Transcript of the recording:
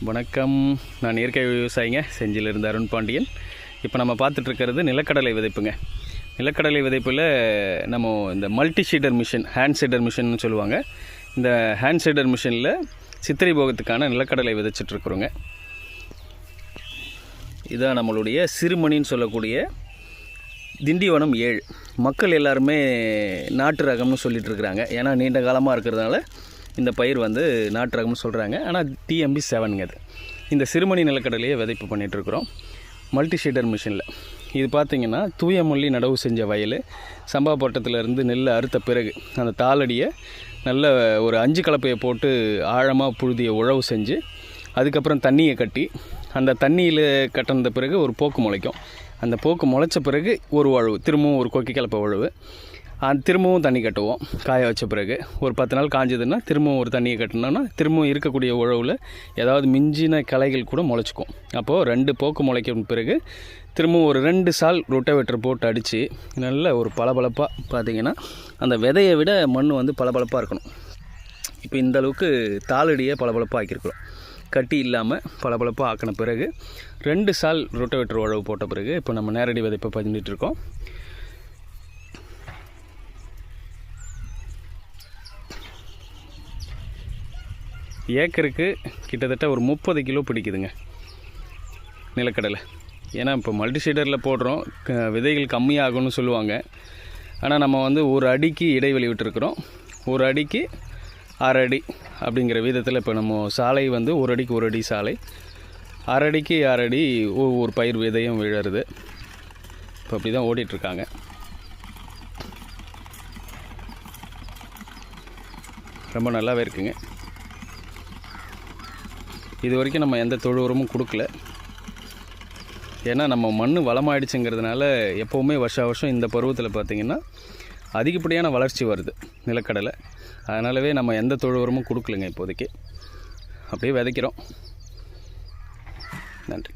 வணக்கம். நான் இயற்கை விவசாயிங்க, செஞ்சிலிருந்து அருண் பாண்டியன். இப்போ நம்ம பார்த்துட்ருக்கிறது நிலக்கடலை விதைப்புங்க. நிலக்கடலை விதைப்பில் நம்ம இந்த multi seeder machine, hand seeder மிஷின்னு சொல்லுவாங்க. இந்த ஹேண்ட் ஷீடர் மிஷினில் சித்திரை போகத்துக்கான நிலக்கடலை விதைச்சிட்ருக்குறோங்க. இதான் நம்மளுடைய சிறுமணின்னு சொல்லக்கூடிய திண்டிவனம் 7. மக்கள் எல்லாருமே நாட்டு ரகம்னு சொல்லிகிட்ருக்குறாங்க. ஏன்னா நீண்ட காலமாக இருக்கிறதுனால இந்த பயிர் வந்து நாட்டு ரகம்னு சொல்கிறாங்க. ஆனால் TMB 7ங்க அது. இந்த சிறுமணி நிலக்கடலையை விதைப்பு பண்ணிகிட்ருக்குறோம் மல்டி ஷீடர் மிஷினில். இது பார்த்திங்கன்னா தூயமல்லி நடவு செஞ்ச வயல், சம்பா பட்டத்திலேருந்து நெல் அறுத்த பிறகு அந்த தாளடியை நல்ல ஒரு 5 கலப்பையை போட்டு ஆழமாக புழுதியை உழவு செஞ்சு அதுக்கப்புறம் தண்ணியை கட்டி அந்த தண்ணியில் கட்டின பிறகு ஒரு போக்கு முளைக்கும். அந்த போக்கு முளைச்ச பிறகு ஒரு உழவு, திரும்பவும் ஒரு கொக்கி கலப்பை உழவு, திரும்பவும் தண்ணி கட்டுவோம். காய வச்ச பிறகு ஒரு 10 நாள் காஞ்சதுன்னா திரும்பவும் ஒரு தண்ணியை கட்டினோன்னா திரும்பவும் இருக்கக்கூடிய உழவில் ஏதாவது மிஞ்சின களைகள் கூட முளைச்சிக்கும். அப்போது 2 போக்கு முளைக்கும் பிறகு திரும்பவும் ஒரு 2 சால் ரொட்டவேட்டர் போட்டு அடித்து நல்ல ஒரு பளபளப்பாக பார்த்திங்கன்னா அந்த விதையை விட மண் வந்து பளபளப்பாக இருக்கணும். இப்போ இந்த அளவுக்கு தாளடியை பளபளப்பாக ஆக்கியிருக்கிறோம். கட்டி இல்லாமல் பளபளப்பாக ஆக்கின பிறகு 2 சால் ரொட்டவேட்டர் உழவு போட்ட பிறகு இப்போ நம்ம நேரடி விதைப்பை பண்ணிகிட்ருக்கோம். ஏக்கருக்கு கிட்டத்தட்ட ஒரு 30 கிலோ பிடிக்குதுங்க நிலக்கடலை. ஏன்னா இப்போ மல்டி ஷீடரில் போடுறோம், விதைகள் கம்மியாகும்னு சொல்லுவாங்க. ஆனால் நம்ம வந்து ஒரு அடிக்கு இடைவெளி விட்டுருக்குறோம். ஒரு அடிக்கு 6 அடி அப்படிங்கிற விதத்தில் இப்போ நம்ம சாலை வந்து ஒரு அடிக்கு 1 அடி சாலை, 6 அடிக்கு 6 அடி ஒவ்வொரு பயிர் விதையும் விழருது. இப்போ அப்படி தான் ஓடிட்டுருக்காங்க. ரொம்ப நல்லாவே இருக்குங்க. இது வரைக்கும் நம்ம எந்த தொழு உரமும் கொடுக்கல. ஏன்னா நம்ம மண் வளமாயிடுச்சுங்கிறதுனால எப்போவுமே வருஷம் இந்த பருவத்தில் பார்த்திங்கன்னா அதிகப்படியான வளர்ச்சி வருது நிலக்கடலை. அதனாலவே நம்ம எந்த தொழு உரமும் கொடுக்கலைங்க இப்போதைக்கு. அப்படியே விதைக்கிறோம். நன்றி.